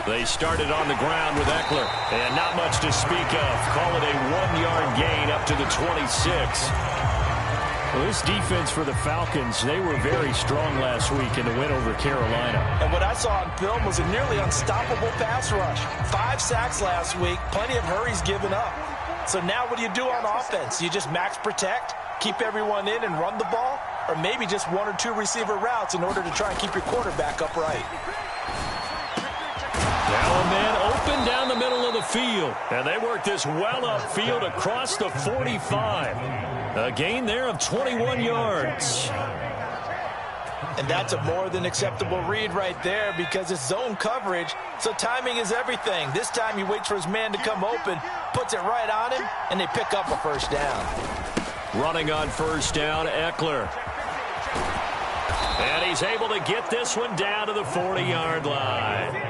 They started on the ground with Eckler, and not much to speak of. Call it a 1-yard gain up to the 26. Well, this defense for the Falcons, they were very strong last week in the win over Carolina. And what I saw on film was a nearly unstoppable pass rush. 5 sacks last week, plenty of hurries given up. So now what do you do on offense? You just max protect, keep everyone in and run the ball, or maybe just 1 or 2 receiver routes in order to try and keep your quarterback upright. Now a man open down the middle of the field. And they work this well upfield across the 45. A gain there of 21 yards. And that's a more than acceptable read right there because it's zone coverage, so timing is everything. This time he waits for his man to come open, puts it right on him, and they pick up a first down. Running on first down, Eckler. And he's able to get this one down to the 40-yard line.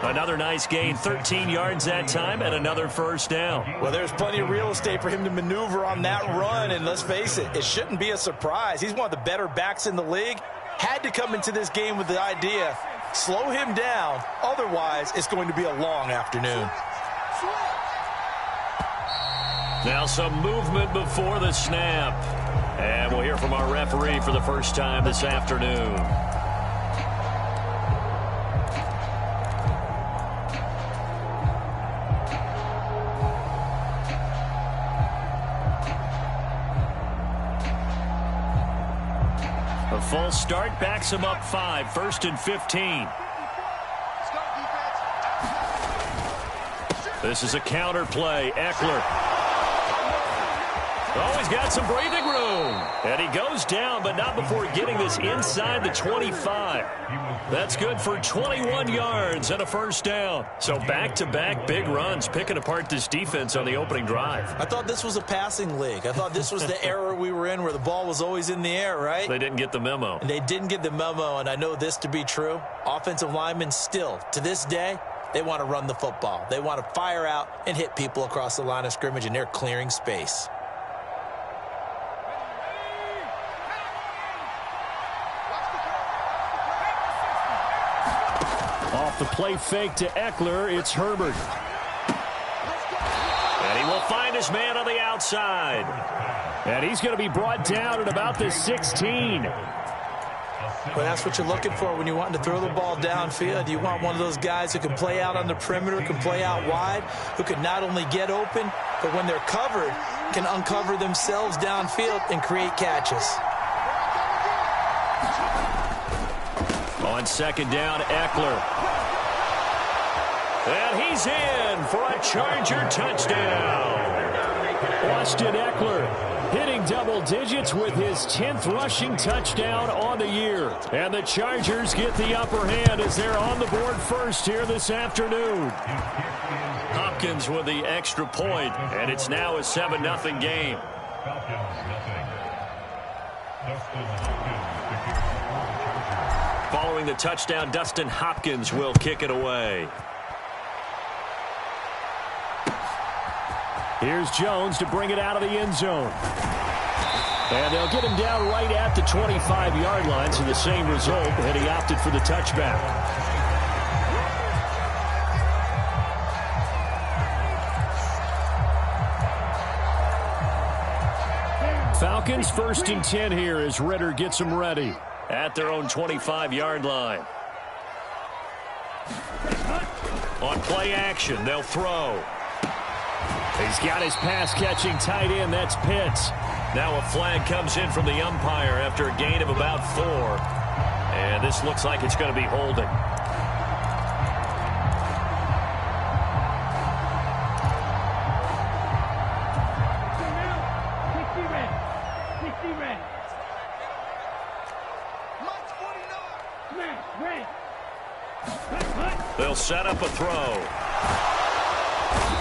Another nice gain, 13 yards that time, and another first down. Well, there's plenty of real estate for him to maneuver on that run, and let's face it, it shouldn't be a surprise. He's one of the better backs in the league. Had to come into this game with the idea, slow him down, otherwise it's going to be a long afternoon. Now some movement before the snap. And we'll hear from our referee for the first time this afternoon. A false start backs him up 5, 1st and 15. This is a counter play. Eckler. Oh, he's got some breathing room. And he goes down, but not before getting this inside the 25. That's good for 21 yards and a first down. So back-to-back big runs, picking apart this defense on the opening drive. I thought this was a passing league. I thought this was the era we were in where the ball was always in the air, right? They didn't get the memo. And they didn't get the memo, and I know this to be true. Offensive linemen still, to this day, they want to run the football. They want to fire out and hit people across the line of scrimmage, and they're clearing space. Off the play fake to Eckler, it's Herbert. And he will find his man on the outside. And he's going to be brought down at about the 16. Well, that's what you're looking for when you're wanting to throw the ball downfield. You want one of those guys who can play out on the perimeter, can play out wide, who can not only get open, but when they're covered, can uncover themselves downfield and create catches. On second down, Eckler. And he's in for a Charger touchdown. Austin Eckler hitting double digits with his 10th rushing touchdown on the year. And the Chargers get the upper hand as they're on the board first here this afternoon. Hopkins with the extra point, and it's now a 7-0 game. Following the touchdown, Dustin Hopkins will kick it away. Here's Jones to bring it out of the end zone. And they'll get him down right at the 25-yard line, so the same result, and he opted for the touchback. Falcons 1st and 10 here as Ritter gets them ready at their own 25-yard line. On play action, they'll throw. He's got his pass-catching tight end. That's Pitts. Now a flag comes in from the umpire after a gain of about 4. And this looks like it's going to be holding. They'll set up a throw.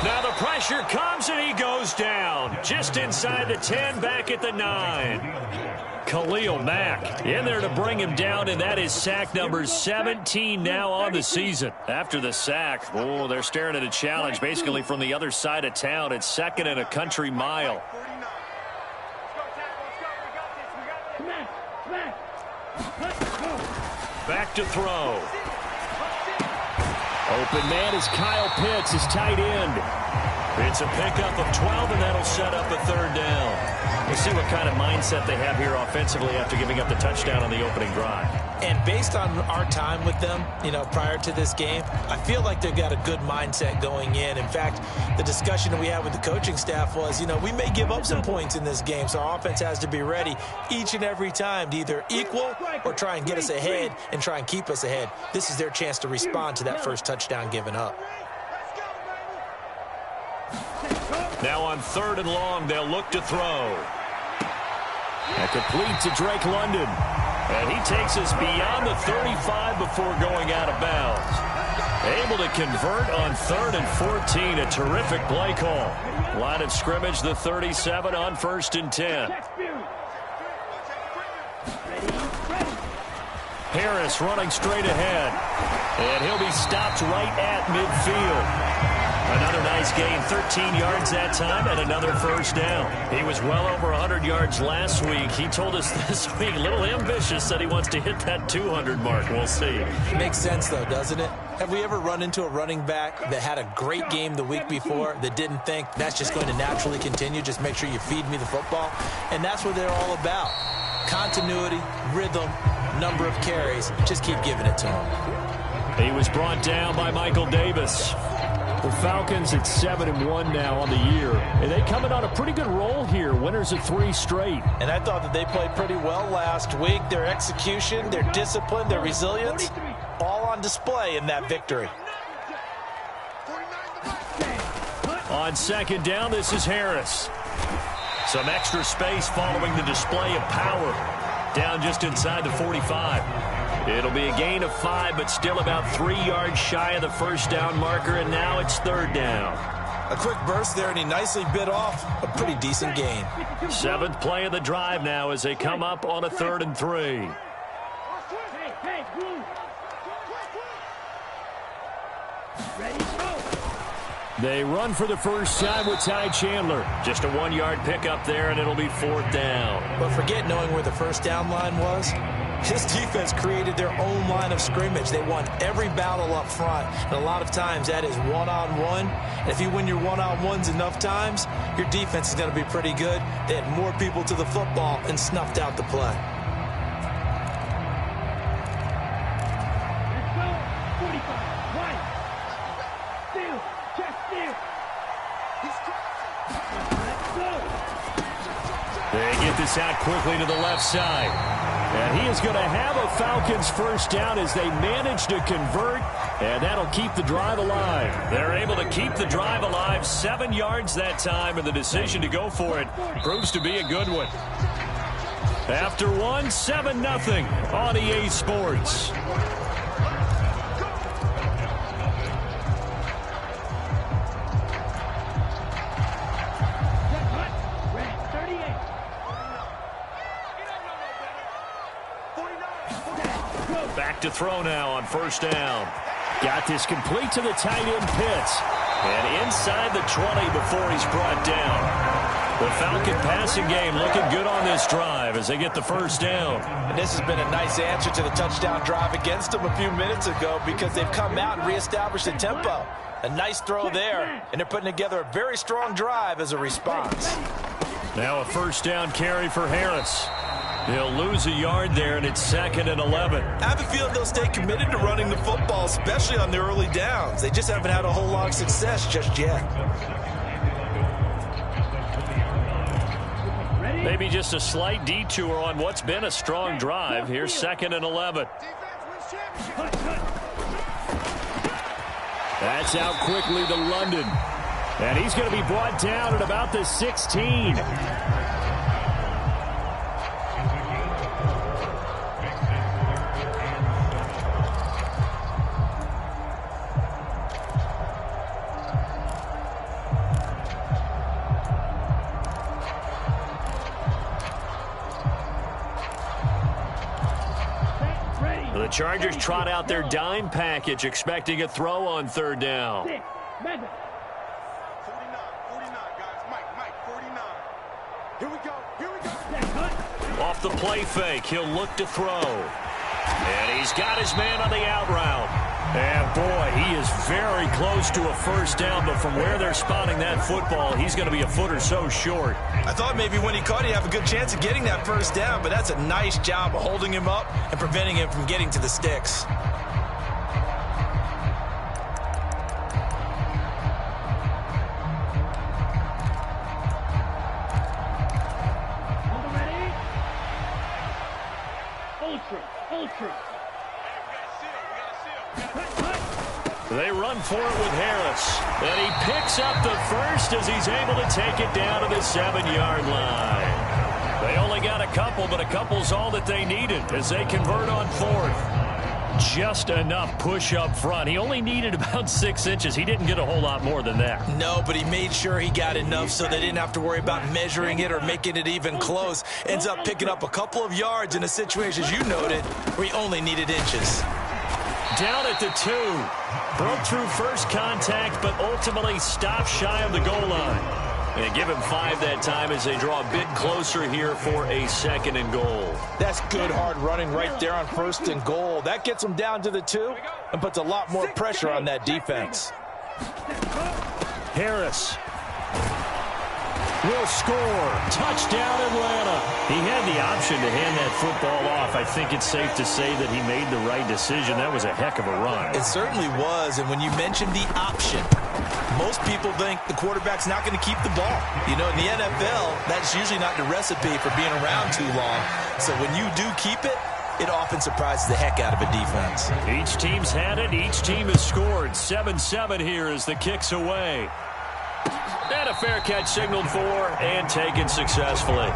Now the pressure comes and he goes down. Just inside the 10, back at the 9. Khalil Mack in there to bring him down, and that is sack number 17 now on the season. After the sack, oh, they're staring at a challenge basically from the other side of town. It's 2nd and a country mile. Back to throw. Open man is Kyle Pitts, his tight end. It's a pickup of 12, and that'll set up a third down. We'll see what kind of mindset they have here offensively after giving up the touchdown on the opening drive. And based on our time with them, prior to this game, I feel like they've got a good mindset going in. In fact, the discussion that we had with the coaching staff was, we may give up some points in this game, so our offense has to be ready each and every time to either equal or try and get us ahead and try and keep us ahead. This is their chance to respond to that first touchdown given up. Now on 3rd and long, they'll look to throw. And complete to Drake London. And he takes us beyond the 35 before going out of bounds. Able to convert on 3rd and 14. A terrific play call. Line of scrimmage, the 37 on 1st and 10. Harris running straight ahead. And he'll be stopped right at midfield. Another nice gain, 13 yards that time, and another first down. He was well over 100 yards last week. He told us this week, a little ambitious, said he wants to hit that 200 mark. We'll see. Makes sense, though, doesn't it? Have we ever run into a running back that had a great game the week before that didn't think that's just going to naturally continue? Just make sure you feed me the football. And that's what they're all about. Continuity, rhythm, number of carries. Just keep giving it to him. He was brought down by Michael Davis. The Falcons at 7-1 now on the year. And they coming on a pretty good roll here. Winners of 3 straight. And I thought that they played pretty well last week. Their execution, their discipline, their resilience, all on display in that victory. On 2nd down, this is Harris. Some extra space following the display of power. Down just inside the 45. It'll be a gain of 5, but still about 3 yards shy of the first down marker, and now it's 3rd down. A quick burst there, and he nicely bit off a pretty decent gain. 7th play of the drive now as they come up on a 3rd and 3. They run for the first time with Ty Chandler. Just a 1-yard pickup there, and it'll be 4th down. But forget knowing where the first down line was. This defense created their own line of scrimmage. They won every battle up front, and a lot of times that is one-on-one. And if you win your one-on-ones enough times, your defense is going to be pretty good. They had more people to the football and snuffed out the play. They get this out quickly to the left side. And he is going to have a Falcons first down as they manage to convert, and that'll keep the drive alive. They're able to keep the drive alive, 7 yards that time, and the decision to go for it proves to be a good one. After 1, 7-0 on EA Sports. Back to throw now on 1st down. Got this complete to the tight end Pitts. And inside the 20 before he's brought down. The Falcon passing game looking good on this drive as they get the first down. And this has been a nice answer to the touchdown drive against them a few minutes ago because they've come out and reestablished the tempo. A nice throw there, and they're putting together a very strong drive as a response. Now a first down carry for Harris. He'll lose a yard there, and it's 2nd and 11. I have a feeling they'll stay committed to running the football, especially on their early downs. They just haven't had a whole lot of success just yet. Maybe just a slight detour on what's been a strong drive. Here's 2nd and 11. That's out quickly to London. And he's going to be brought down at about the 16. The Chargers trot out their dime package, expecting a throw on 3rd down. 49, guys. Mike, 49. Here we go. Off the play fake, he'll look to throw. And he's got his man on the out route. And boy, he is very close to a first down, but from where they're spotting that football, he's going to be a foot or so short. I thought maybe when he caught it, he'd have a good chance of getting that first down, but that's a nice job of holding him up and preventing him from getting to the sticks. They run for it with Harris. And he picks up the first as he's able to take it down to the 7-yard line. They only got a couple, but a couple's all that they needed as they convert on fourth. Just enough push up front. He only needed about 6 inches. He didn't get a whole lot more than that. No, but he made sure he got enough so they didn't have to worry about measuring it or making it even close. Ends up picking up a couple of yards in a situation, as you noted, where he only needed inches. Down at the 2. Broke through first contact, but ultimately stopped shy of the goal line. And give him 5 that time as they draw a bit closer here for a 2nd and goal. That's good hard running right there on 1st and goal. That gets him down to the 2 and puts a lot more pressure on that defense. Harris will score. Touchdown, Atlanta. He had the option to hand that football off. I think it's safe to say that he made the right decision. That was a heck of a run. It certainly was, and when you mentioned the option, most people think the quarterback's not going to keep the ball. You know, in the NFL, that's usually not the recipe for being around too long. So when you do keep it, it often surprises the heck out of a defense. Each team's had it. Each team has scored. 7-7 here as the kick's away. And a fair catch signaled for and taken successfully.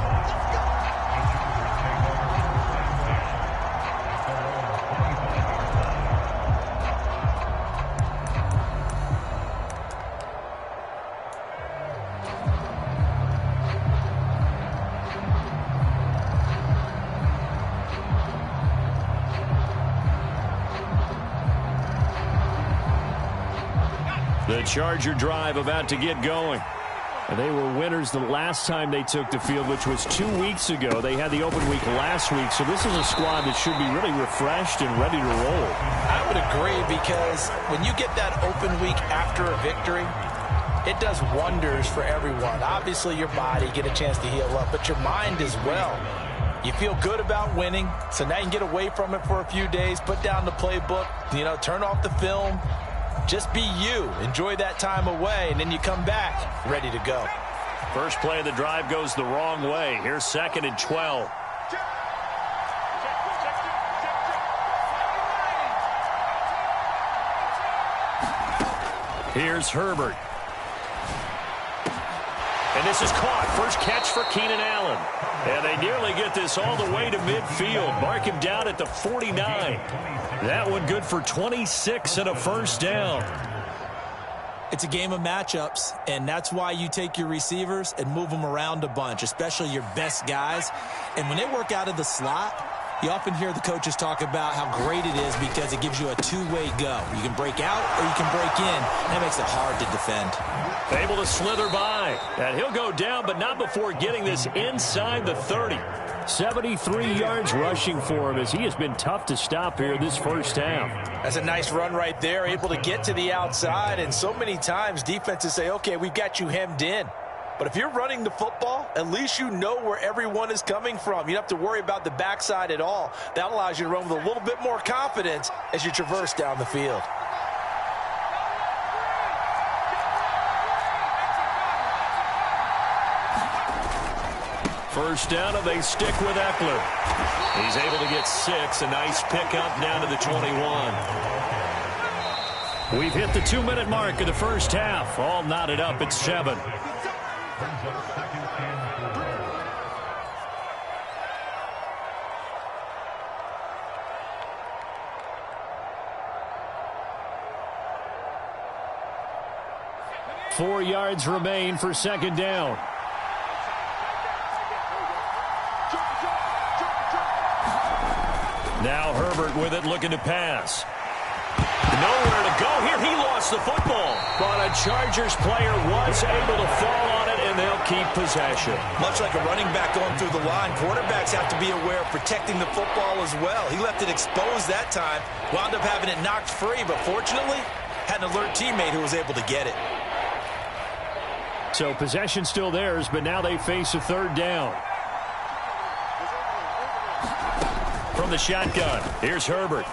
The Charger drive about to get going. And they were winners the last time they took the field, which was 2 weeks ago. They had the open week last week, so this is a squad that should be really refreshed and ready to roll. I would agree, because when you get that open week after a victory, it does wonders for everyone. Obviously, your body, get a chance to heal up, but your mind as well. You feel good about winning, so now you can get away from it for a few days, put down the playbook, turn off the film. Just be you. Enjoy that time away, and then you come back ready to go. First play of the drive goes the wrong way. Here's 2nd and 12. Here's Herbert. And this is caught. First catch for Keenan Allen. And they nearly get this all the way to midfield. Mark him down at the 49. That one good for 26 and a first down. It's a game of matchups, and that's why you take your receivers and move them around a bunch, especially your best guys. And when they work out of the slot, you often hear the coaches talk about how great it is because it gives you a two-way go. You can break out or you can break in. That makes it hard to defend. Able to slither by. And he'll go down, but not before getting this inside the 30. 73 yards rushing for him as he has been tough to stop here this first half. That's a nice run right there, able to get to the outside. And so many times defenses say, okay, we've got you hemmed in. But if you're running the football, at least you know where everyone is coming from. You don't have to worry about the backside at all. That allows you to run with a little bit more confidence as you traverse down the field. First down, and they stick with Eckler. He's able to get 6. A nice pickup down to the 21. We've hit the 2-minute mark of the first half. All knotted up at 7. Four yards remain for second down. Now Herbert with it, looking to pass. Nowhere to go here. He lost the football. But a Chargers player was able to fall on it, and and they'll keep possession. Much like a running back going through the line, quarterbacks have to be aware of protecting the football as well. He left it exposed that time, wound up having it knocked free, but fortunately, had an alert teammate who was able to get it. So possession still theirs, but now they face a third down. From the shotgun, here's Herbert.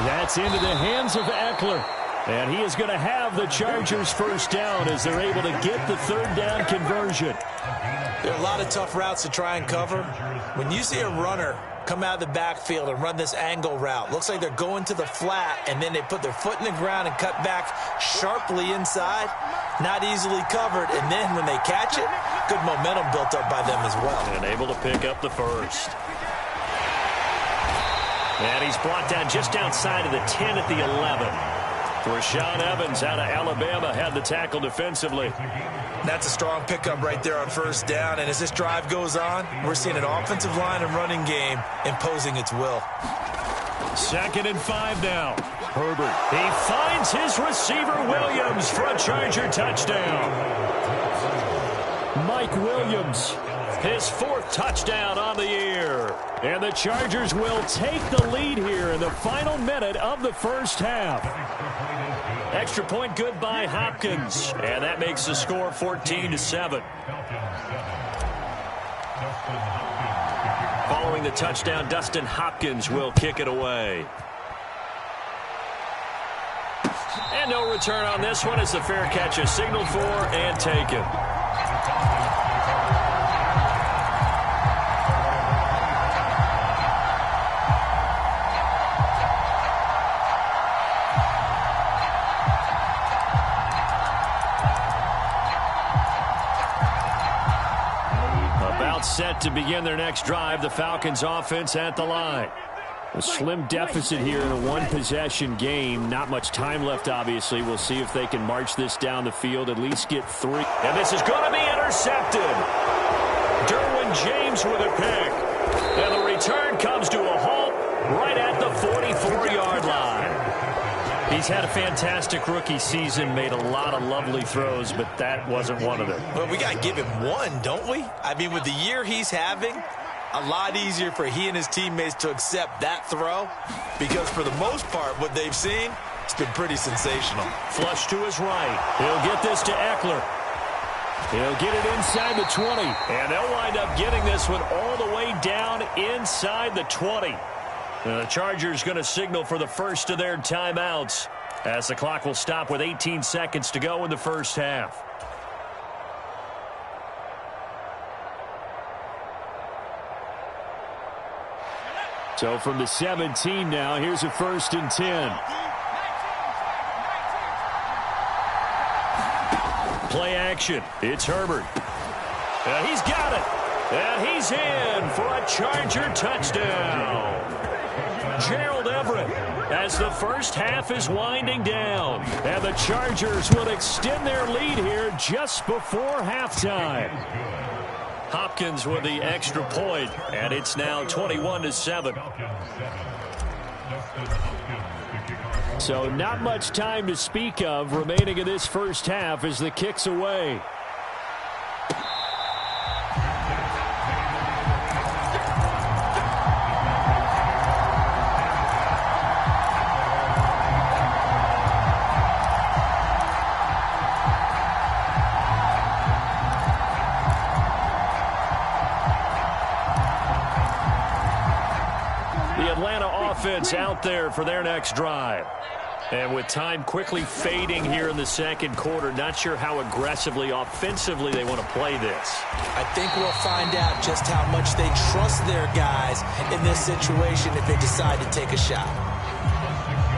That's into the hands of Eckler. And he is going to have the Chargers first down as they're able to get the third down conversion. There are a lot of tough routes to try and cover. When you see a runner come out of the backfield and run this angle route, looks like they're going to the flat, and then they put their foot in the ground and cut back sharply inside. Not easily covered, and then when they catch it, good momentum built up by them as well. And able to pick up the first. And he's brought down just outside of the 10 at the 11. Rashaan Evans out of Alabama had the tackle defensively. That's a strong pickup right there on first down. And as this drive goes on, we're seeing an offensive line and running game imposing its will. 2nd and 5 now. Herbert. He finds his receiver Williams for a Charger touchdown. Mike Williams, his 4th touchdown on the year. And the Chargers will take the lead here in the final minute of the first half. Extra point good by Hopkins. And that makes the score 14-7. Following the touchdown, Dustin Hopkins will kick it away. And no return on this one as the fair catch is signaled for and taken. Set to begin their next drive, the Falcons offense at the line. A slim deficit here in a one-possession game. Not much time left, obviously. We'll see if they can march this down the field, at least get 3. And this is going to be intercepted. Derwin James with a pick. And the return comes to a halt right at the 44-yard line. He's had a fantastic rookie season, made a lot of lovely throws, but that wasn't one of them. Well, we got to give him one, don't we? I mean, with the year he's having, a lot easier for he and his teammates to accept that throw because for the most part, what they've seen, it's been pretty sensational. Flush to his right. He'll get this to Eckler. He'll get it inside the 20, and they'll wind up getting this one all the way down inside the 20. And the Chargers going to signal for the first of their timeouts as the clock will stop with 18 seconds to go in the first half. So from the 17 now, here's a 1st and 10. Play action. It's Herbert. And he's got it. And he's in for a Charger touchdown. Gerald Everett as the first half is winding down. And the Chargers will extend their lead here just before halftime. Hopkins with the extra point, and it's now 21-7. So not much time to speak of remaining in this first half as the kick's away. Offense out there for their next drive. And with time quickly fading here in the second quarter, not sure how aggressively, offensively they want to play this. I think we'll find out just how much they trust their guys in this situation if they decide to take a shot.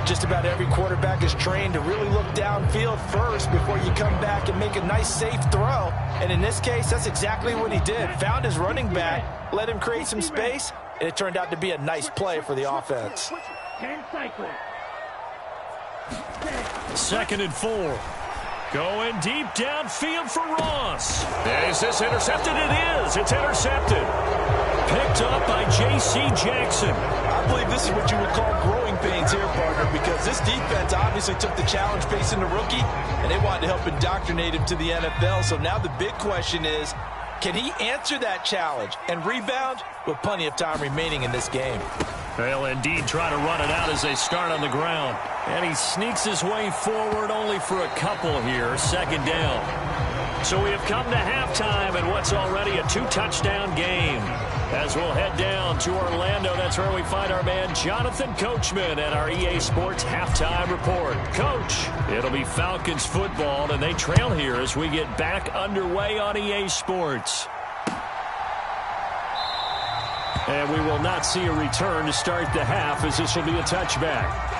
Just about every quarterback is trained to really look downfield first before you come back and make a nice, safe throw. And in this case, that's exactly what he did. Found his running back, let him create some space, and it turned out to be a nice play for the offense. 2nd and 4. Going deep downfield for Ross. Is this intercepted? It is. It's intercepted. Picked up by J.C. Jackson. I I believe this is what you would call growing pains here, partner, because this defense obviously took the challenge facing the rookie, and they wanted to help indoctrinate him to the NFL. So now the big question is, can he answer that challenge and rebound with plenty of time remaining in this game? They'll indeed try to run it out as they start on the ground. And he sneaks his way forward only for a couple here. Second down. So we have come to halftime in what's already a 2-touchdown game. As we'll head down to Orlando, that's where we find our man Jonathan Coachman at our EA Sports Halftime Report. Coach, it'll be Falcons football, and they trail here as we get back underway on EA Sports. And we will not see a return to start the half, as this will be a touchback.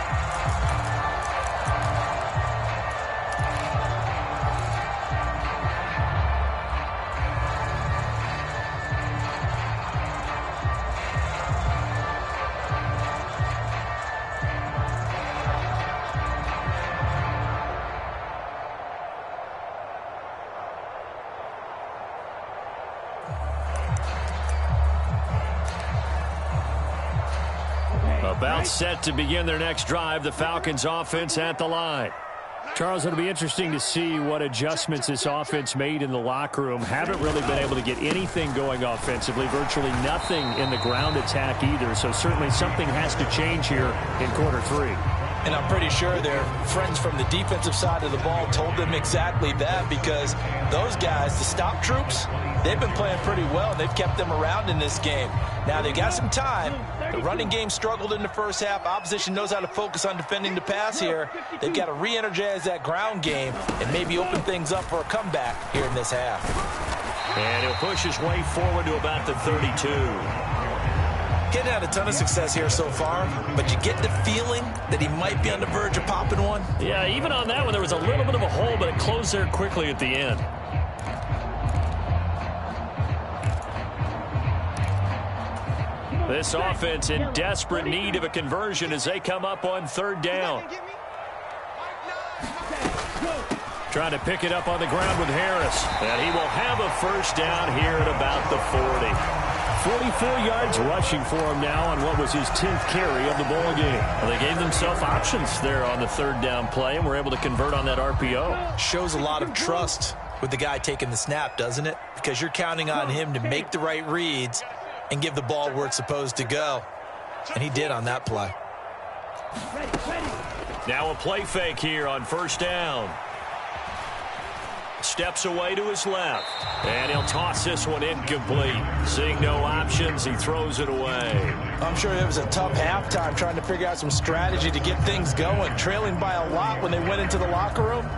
About set to begin their next drive, the Falcons offense at the line. Charles, it'll be interesting to see what adjustments this offense made in the locker room. Haven't really been able to get anything going offensively, virtually nothing in the ground attack either. So certainly something has to change here in quarter three. And I'm pretty sure their friends from the defensive side of the ball told them exactly that, because those guys, the stop troops, they've been playing pretty well, and they've kept them around in this game. Now, they got some time. The running game struggled in the first half. Opposition knows how to focus on defending the pass here. They've got to re-energize that ground game and maybe open things up for a comeback here in this half. And he'll push his way forward to about the 32. Getting had a ton of success here so far, but you get the feeling that he might be on the verge of popping one. Yeah, even on that one, there was a little bit of a hole, but it closed there quickly at the end. This offense in desperate need of a conversion as they come up on third down. Trying to pick it up on the ground with Harris. And he will have a first down here at about the 40. 44 yards rushing for him now on what was his 10th carry of the ball game. Well, they gave themselves options there on the third down play and were able to convert on that RPO. Shows a lot of trust with the guy taking the snap, doesn't it? Because you're counting on him to make the right reads and give the ball where it's supposed to go. And he did on that play. Now a play fake here on first down. Steps away to his left. And he'll toss this one incomplete. Seeing no options, he throws it away. I'm sure it was a tough halftime trying to figure out some strategy to get things going. Trailing by a lot when they went into the locker room.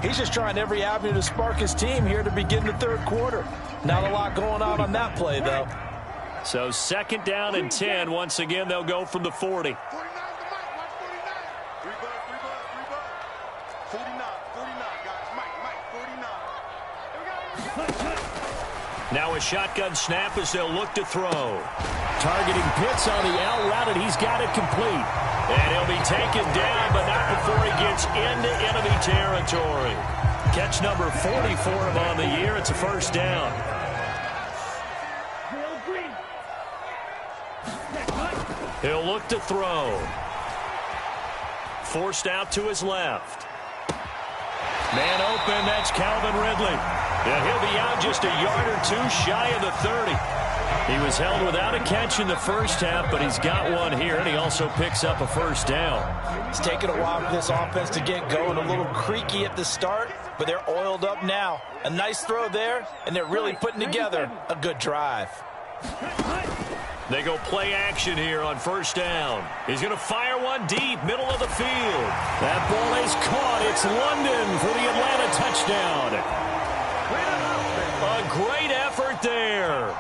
He's just trying every avenue to spark his team here to begin the third quarter. Not a lot going on that play, though. So second down and 10. Once again, they'll go from the 40. 49 to Mike. Watch 49. 49, guys. Mike, 49. Now a shotgun snap as they'll look to throw. Targeting Pitts on the out route, and he's got it complete. And he'll be taken down, but not before he gets into enemy territory. Catch number 40 for him on the year. It's a first down. He'll look to throw. Forced out to his left. Man open, that's Calvin Ridley. And he'll be out just a yard or two shy of the 30. He was held without a catch in the first half, but he's got one here, and he also picks up a first down. It's taken a while for this offense to get going. A little creaky at the start, but they're oiled up now. A nice throw there, and they're really putting together a good drive. They go play action here on first down. He's going to fire one deep, middle of the field. That ball is caught. It's London for the Atlanta touchdown. A great effort there.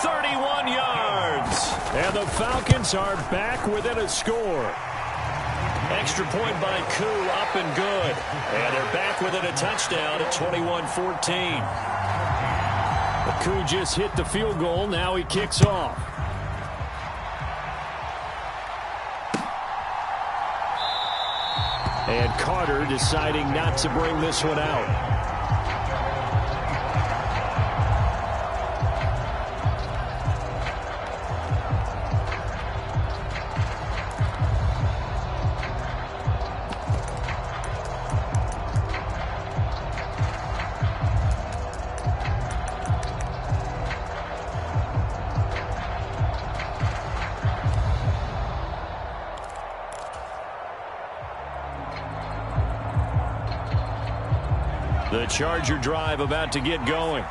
31 yards. And the Falcons are back within a score. Extra point by Koo, up and good. And they're back within a touchdown at 21-14. Koo just hit the field goal. Now he kicks off. And Carter deciding not to bring this one out. Charger drive about to get going.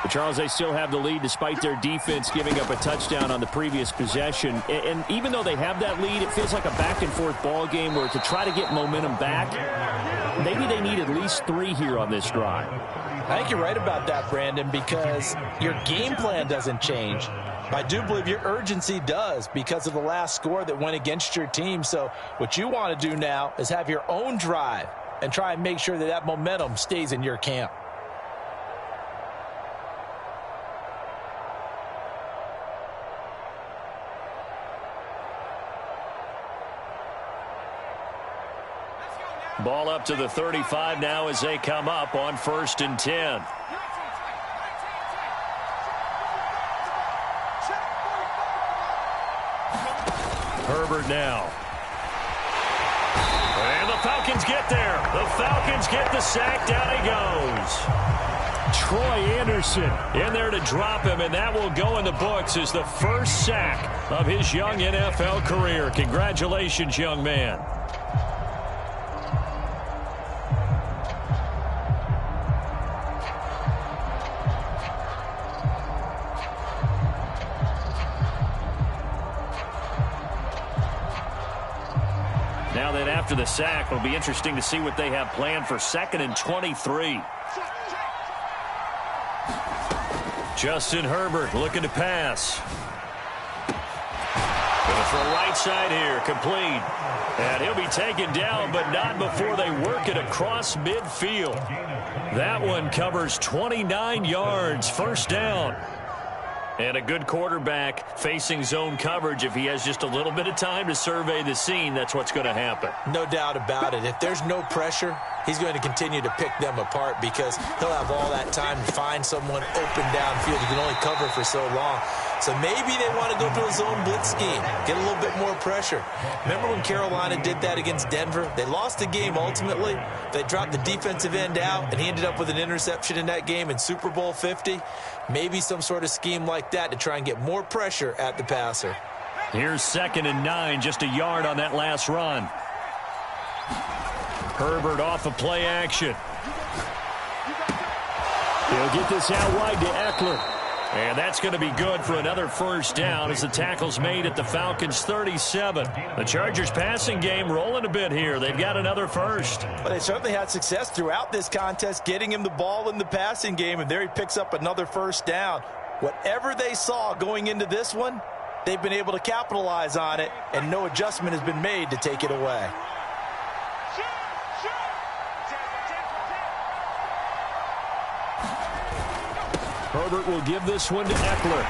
But Charles, they still have the lead despite their defense giving up a touchdown on the previous possession. And even though they have that lead, it feels like a back-and-forth ball game where to try to get momentum back, maybe they need at least 3 here on this drive. I think you're right about that, Brandon, because your game plan doesn't change. I do believe your urgency does because of the last score that went against your team. So what you want to do now is have your own drive and try and make sure that that momentum stays in your camp. Ball up to the 35 now as they come up on 1st and 10. Herbert now. And the Falcons get there. The Falcons get the sack. Down he goes. Troy Anderson in there to drop him, and that will go in the books as the first sack of his young NFL career. Congratulations, young man. Now that after the sack, it'll be interesting to see what they have planned for 2nd and 23. Justin Herbert looking to pass. Going to throw right side here, complete. And he'll be taken down, but not before they work it across midfield. That one covers 29 yards, 1st down. And a good quarterback facing zone coverage. If he has just a little bit of time to survey the scene, that's what's going to happen. No doubt about it. If there's no pressure, he's going to continue to pick them apart because he'll have all that time to find someone open downfield. He can only cover for so long. So maybe they want to go to a zone blitz scheme, get a little bit more pressure. Remember when Carolina did that against Denver? They lost the game ultimately. They dropped the defensive end out, and he ended up with an interception in that game in Super Bowl 50. Maybe some sort of scheme like that to try and get more pressure at the passer. Here's 2nd and 9, just a yard on that last run. Herbert off of play action. He'll get this out wide to Eckler. And that's going to be good for another 1st down as the tackle's made at the Falcons' 37. The Chargers passing game rolling a bit here. They've got another 1st. But they certainly had success throughout this contest getting him the ball in the passing game, and there he picks up another 1st down. Whatever they saw going into this one, they've been able to capitalize on it, and no adjustment has been made to take it away. Herbert will give this one to Eckler.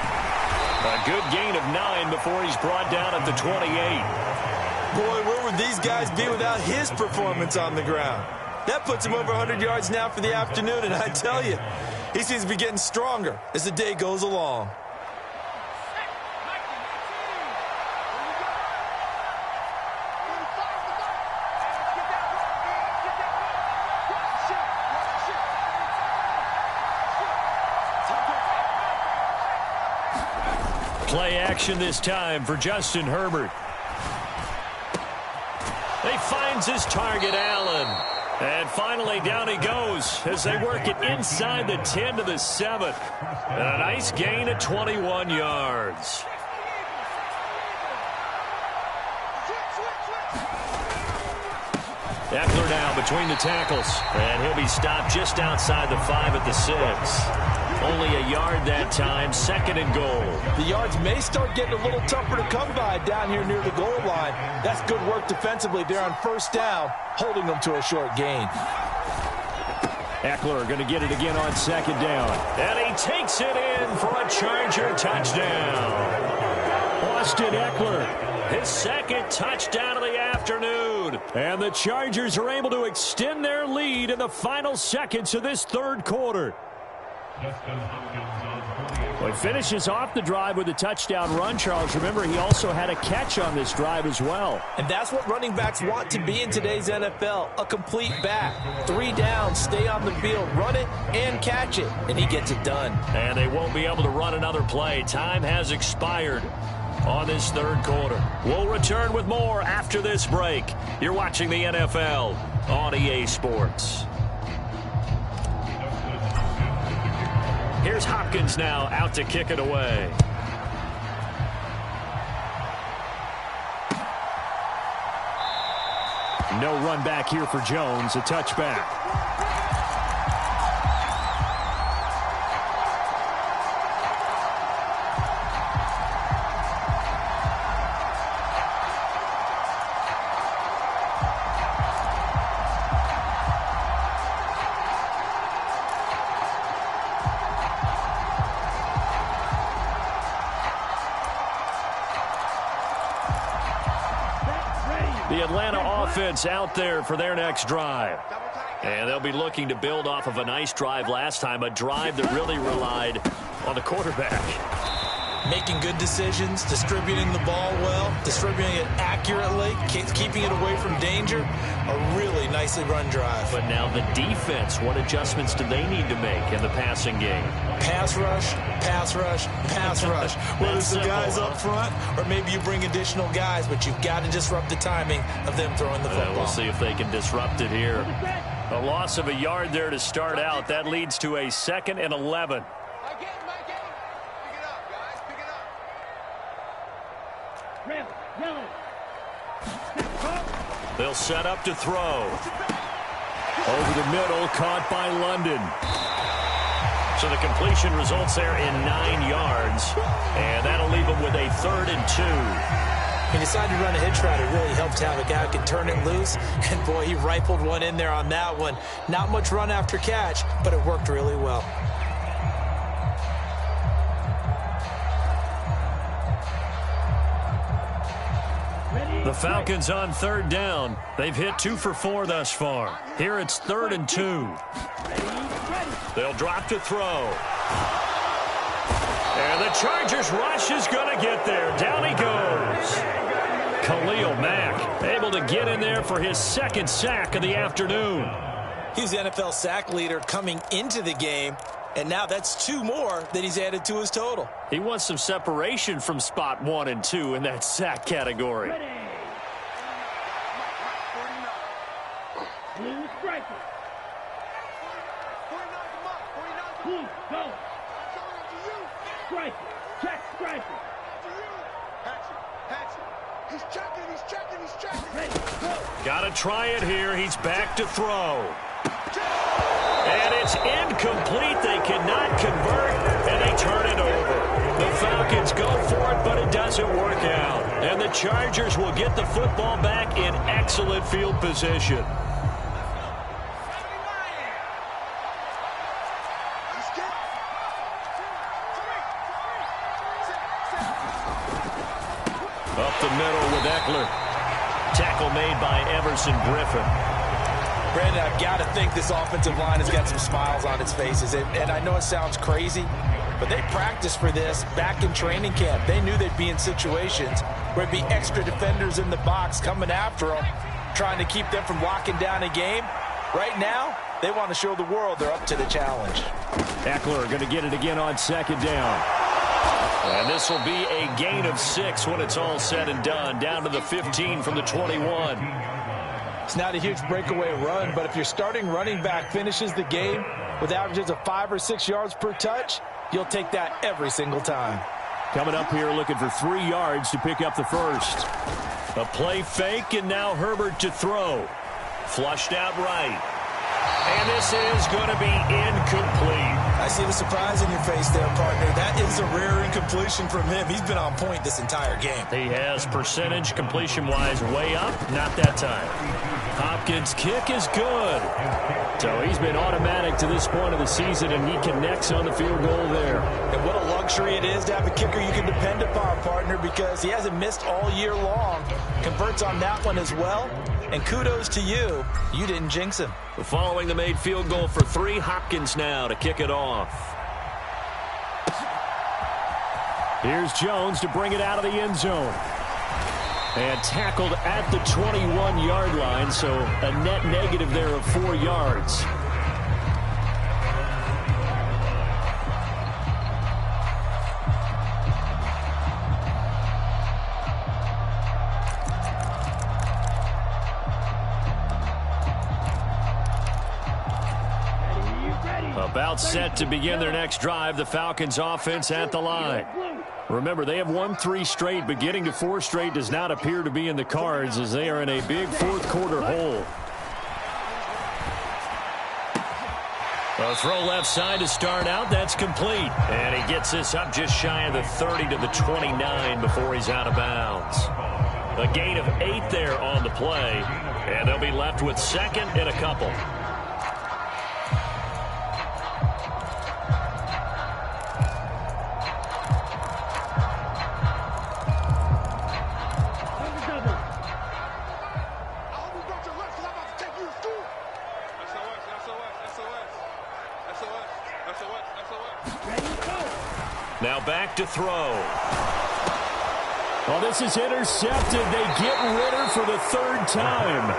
A good gain of 9 before he's brought down at the 28. Boy, where would these guys be without his performance on the ground? That puts him over 100 yards now for the afternoon, and I tell you, he seems to be getting stronger as the day goes along. Play action this time for Justin Herbert. He finds his target, Allen. And finally down he goes as they work it inside the 10 to the 7. And a nice gain of 21 yards. Eckler now between the tackles. And he'll be stopped just outside the 5 at the 6. Only a yard that time, 2nd and goal. The yards may start getting a little tougher to come by down here near the goal line. That's good work defensively there on 1st down, holding them to a short gain. Eckler going to get it again on 2nd down. And he takes it in for a Charger touchdown. Austin Eckler, his 2nd touchdown of the afternoon. And the Chargers are able to extend their lead in the final seconds of this 3rd quarter. Well, he finishes off the drive with a touchdown run, Charles. Remember, he also had a catch on this drive as well. And that's what running backs want to be in today's NFL, a complete back. 3 downs, stay on the field, run it, and catch it. And he gets it done. And they won't be able to run another play. Time has expired on this 3rd quarter. We'll return with more after this break. You're watching the NFL on EA Sports. Here's Hopkins now out to kick it away. No run back here for Jones. A touchback. The Atlanta offense out there for their next drive. And they'll be looking to build off of a nice drive last time, a drive that really relied on the quarterback. Making good decisions, distributing the ball well, distributing it accurately, keeping it away from danger. A really nicely run drive. But now the defense, what adjustments do they need to make in the passing game? Pass rush, pass rush, pass rush. Whether it's the guys up front or maybe you bring additional guys, but you've got to disrupt the timing of them throwing the football. We'll see if they can disrupt it here. A loss of a yard there to start out. That leads to a 2nd and 11. They'll set up to throw. Over the middle, caught by London. So the completion results there in 9 yards. And that'll leave them with a 3rd and 2. He decided to run a hitch route. It really helped to have a guy who can turn it loose. And, boy, he rifled one in there on that one. Not much run after catch, but it worked really well. The Falcons on 3rd down. They've hit 2 for 4 thus far. Here it's 3rd and 2. They'll drop to throw. And the Chargers rush is going to get there. Down he goes. Khalil Mack able to get in there for his 2nd sack of the afternoon. He's the NFL sack leader coming into the game, and now that's 2 more that he's added to his total. He wants some separation from spot 1 and 2 in that sack category. Got to try it here. He's back to throw. And it's incomplete. They cannot convert, and they turn it over. The Falcons go for it, but it doesn't work out. And the Chargers will get the football back in excellent field position. Up the middle with Eckler. Tackle made by Everson Griffin. Brandon, I've got to think this offensive line has got some smiles on its faces. And I know it sounds crazy, but they practiced for this back in training camp. They knew they'd be in situations where it'd be extra defenders in the box coming after them, trying to keep them from locking down a game. Right now, they want to show the world they're up to the challenge. Eckler going to get it again on 2nd down. And this will be a gain of 6 when it's all said and done. Down to the 15 from the 21. It's not a huge breakaway run, but if your starting running back finishes the game with averages of 5 or 6 yards per touch, you'll take that every single time. Coming up here looking for 3 yards to pick up the first. A play fake, and now Herbert to throw. Flushed out right. And this is going to be incomplete. I see the surprise in your face there, partner. That is a rare incompletion from him. He's been on point this entire game. He has percentage completion-wise way up. Not that time. Hopkins' kick is good. So he's been automatic to this point of the season, and he connects on the field goal there. And what a luxury it is to have a kicker you can depend upon, partner, because he hasn't missed all year long. Converts on that one as well. And kudos to you. You didn't jinx him. Following the made field goal for 3, Hopkins now to kick it off. Here's Jones to bring it out of the end zone. And tackled at the 21-yard line, so a net negative there of 4 yards. A About set to begin their next drive, the Falcons offense at the line. Remember, they have won 3 straight, but getting to 4 straight does not appear to be in the cards as they are in a big fourth quarter hole. A throw left side to start out. That's complete. And he gets this up just shy of the 30 to the 29 before he's out of bounds. A gain of 8 there on the play. And they'll be left with second and a couple. Now back to throw. Well, this is intercepted. They get Ritter for the 3rd time.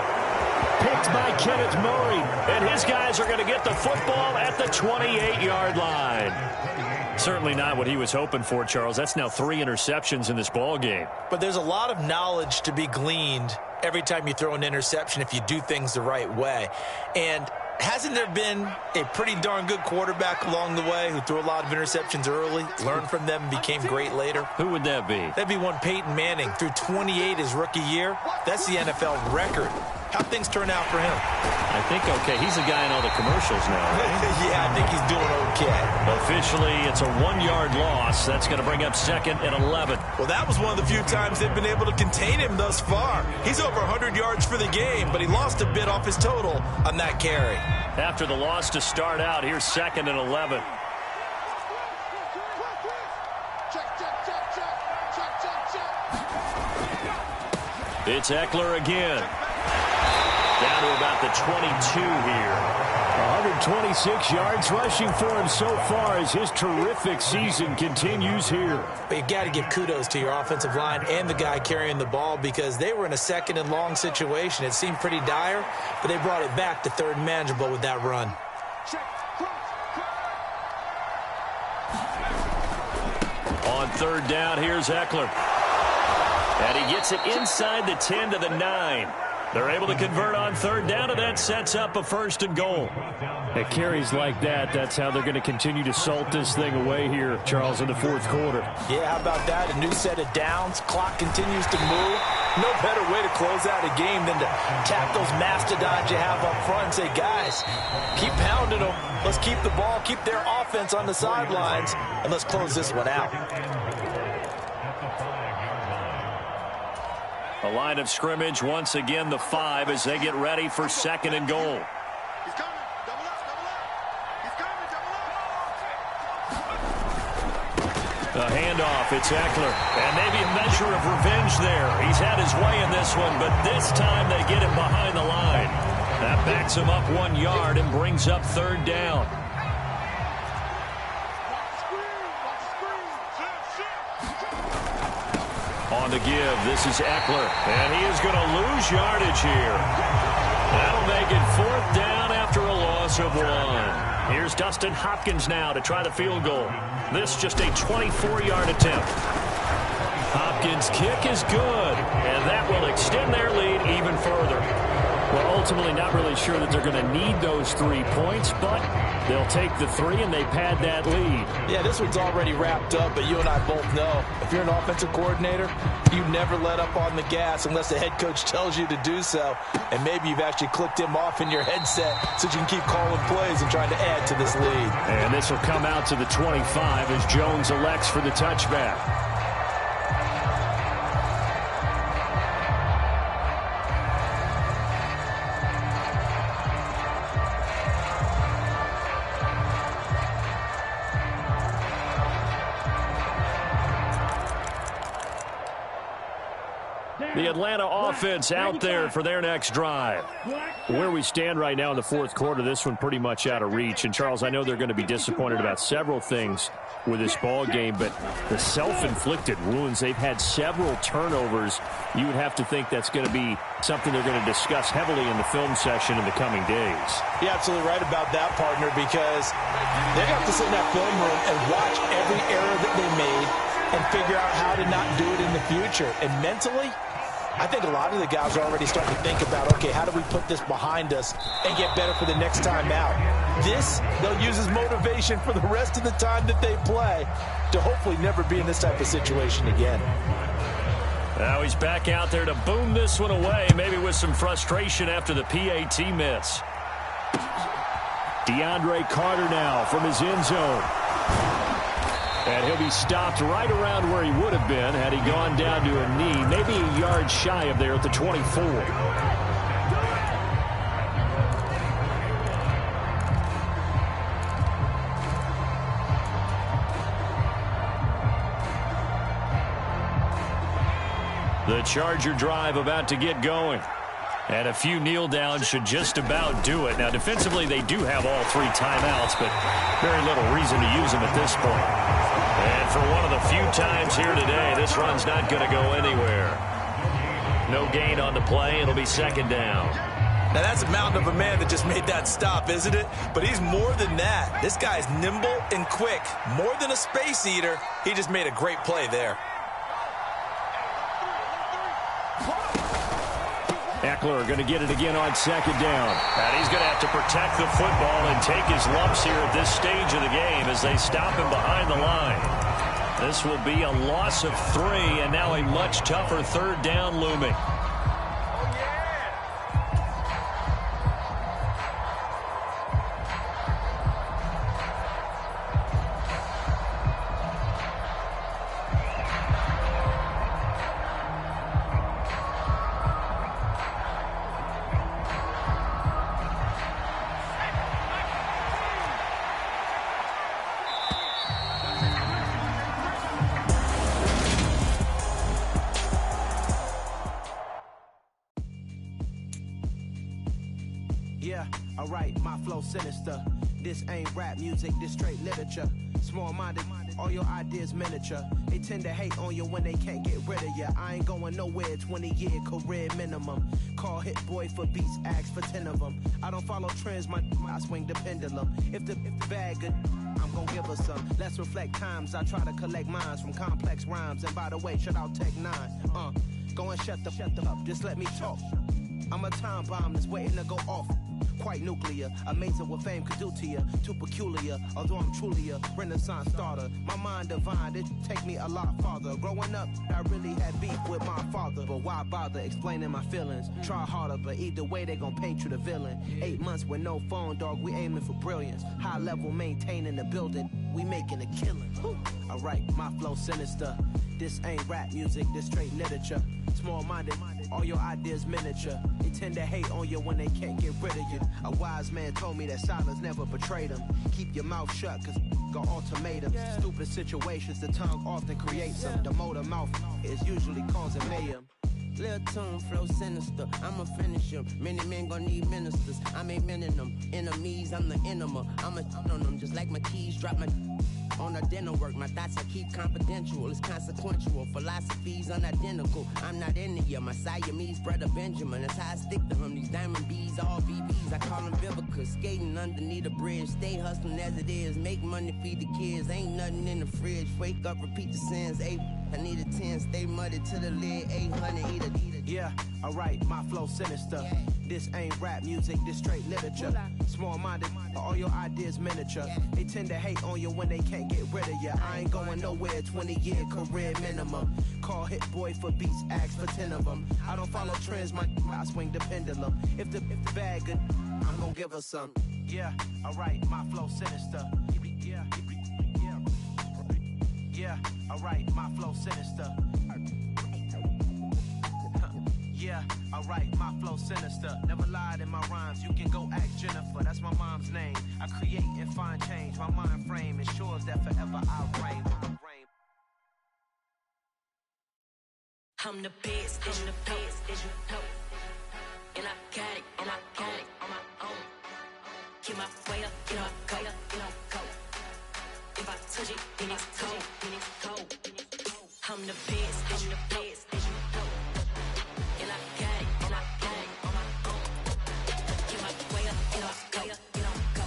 Picked by Kenneth Murray. And his guys are going to get the football at the 28-yard line. Certainly not what he was hoping for, Charles. That's now 3 interceptions in this ball game. But there's a lot of knowledge to be gleaned every time you throw an interception if you do things the right way. And hasn't there been a pretty darn good quarterback along the way who threw a lot of interceptions early, learned from them, and became great later? Who would that be? That'd be one Peyton Manning. Threw 28 his rookie year. That's the NFL record. How'd things turn out for him? I think okay. He's a guy in all the commercials now, right? Yeah, I think he's doing okay. Officially, it's a 1-yard loss. That's going to bring up second and 11. Well, that was one of the few times they've been able to contain him thus far. He's over 100 yards for the game, but he lost a bit off his total on that carry. After the loss to start out, here's second and 11. It's Eckler again. Down to about the 22 here. 126 yards rushing for him so far as his terrific season continues here. But you got to give kudos to your offensive line and the guy carrying the ball because they were in a 2nd and long situation. It seemed pretty dire, but they brought it back to 3rd and manageable with that run. On 3rd down, here's Eckler. And he gets it inside the 10 to the 9. They're able to convert on 3rd down, and that sets up a 1st and goal. At carries like that, that's how they're going to continue to salt this thing away here, Charles, in the 4th quarter. Yeah, how about that? A new set of downs. Clock continues to move. No better way to close out a game than to tap those mastodons you have up front and say, guys, keep pounding them. Let's keep the ball, keep their offense on the sidelines, and let's close this one out. A line of scrimmage, once again, the 5 as they get ready for 2nd and goal. He's coming. Double up, double up. He's coming, double up. A handoff, it's Eckler. And maybe a measure of revenge there. He's had his way in this one, but this time they get him behind the line. That backs him up 1 yard and brings up 3rd down. On the give, this is Eckler, and he is going to lose yardage here. That'll make it 4th down after a loss of 1. Here's Dustin Hopkins now to try the field goal. This just a 24-yard attempt. Hopkins' kick is good, and that will extend their lead even further. Well, ultimately not really sure that they're going to need those 3 points, but they'll take the 3 and they pad that lead. Yeah, this one's already wrapped up, but you and I both know if you're an offensive coordinator, you never let up on the gas unless the head coach tells you to do so. And maybe you've actually clicked him off in your headset so you can keep calling plays and trying to add to this lead. And this will come out to the 25 as Jones elects for the touchback. The Atlanta offense out there for their next drive. Where we stand right now in the 4th quarter, this one pretty much out of reach. And, Charles, I know they're going to be disappointed about several things with this ball game, but the self-inflicted wounds, they've had several turnovers. You would have to think that's going to be something they're going to discuss heavily in the film session in the coming days. You're absolutely right about that, partner, because they're going to have to sit in that film room and watch every error that they made and figure out how to not do it in the future. And mentally, I think a lot of the guys are already starting to think about, okay, how do we put this behind us and get better for the next time out? This, they'll use as motivation for the rest of the time that they play to hopefully never be in this type of situation again. Now he's back out there to boom this one away, maybe with some frustration after the PAT miss. DeAndre Carter now from his end zone. And he'll be stopped right around where he would have been had he gone down to a knee, maybe a yard shy of there at the 24. The Charger drive about to get going. And a few kneel downs should just about do it. Now, defensively, they do have all 3 timeouts, but very little reason to use them at this point. And for one of the few times here today, this run's not going to go anywhere. No gain on the play. It'll be second down. Now, that's a mountain of a man that just made that stop, isn't it? But he's more than that. This guy's nimble and quick. More than a space eater. He just made a great play there. Eckler going to get it again on second down. And he's going to have to protect the football and take his lumps here at this stage of the game as they stop him behind the line. This will be a loss of 3, and now a much tougher third down looming. Yeah, alright, my flow sinister. This ain't rap music, this straight literature. Small-minded, all your ideas miniature. They tend to hate on you when they can't get rid of you. I ain't going nowhere, 20-year career minimum. Call Hit Boy for beats, ask for 10 of them. I don't follow trends, I swing the pendulum. If the bag good, I'm gonna give her some. Let's reflect times, I try to collect minds from complex rhymes. And by the way, shut out Tech 9. Go and shut the up, just let me talk. I'm a time bomb that's waiting to go off. Quite nuclear, amazing what fame could do to you. Too peculiar, although I'm truly a renaissance starter. My mind divine, it take me a lot farther. Growing up, I really had beef with my father. But why bother explaining my feelings? Try harder, but either way they gon' paint you the villain. 8 months with no phone, dog, we aiming for brilliance. High level maintaining the building, we making a killing. Alright, my flow sinister. This ain't rap music, this straight literature. Small-minded, all your ideas miniature. They tend to hate on you when they can't get rid of you. A wise man told me that silence never betrayed him. Keep your mouth shut, cause got ultimatums. Stupid situations, the tongue often creates them. The motor mouth is usually causing mayhem. Lil' tune, flow sinister, I'ma finish him. Many men gon' need ministers, I'm aiming them. Enemies, I'm the enema, I'ma on them. Just like my keys, drop my on a dinner work. My thoughts I keep confidential, it's consequential. Philosophies unidentical, I'm not into ya. My Siamese brother Benjamin, that's how I stick to him. These diamond bees, all BBs, I call them Vivica. Skating underneath a bridge, stay hustling as it is. Make money, feed the kids, ain't nothing in the fridge. Wake up, repeat the sins, I need a 10, stay muddy to the lid, 800, eat a. Yeah, alright, my flow sinister. This ain't rap music, this straight literature. Small-minded, all your ideas miniature. They tend to hate on you when they can't get rid of you. I ain't going nowhere, 20-year career minimum. Call Hit Boy for beats, ask for 10 of them. I don't follow trends, I swing the pendulum. If the bag good, I'm gonna give her some. Yeah, alright, my flow sinister. Yeah, alright, my flow sinister. Yeah, alright, my flow sinister. Never lied in my rhymes, you can go ask Jennifer. That's my mom's name. I create and find change. My mind frame ensures that forever I'll reign. I'm the best, as you know. And I got it, on my own. Get my way up, get my go. If I touch it, then it's cold. I'm the best, as you know. And I got it, on my own. Get my way up, get my go.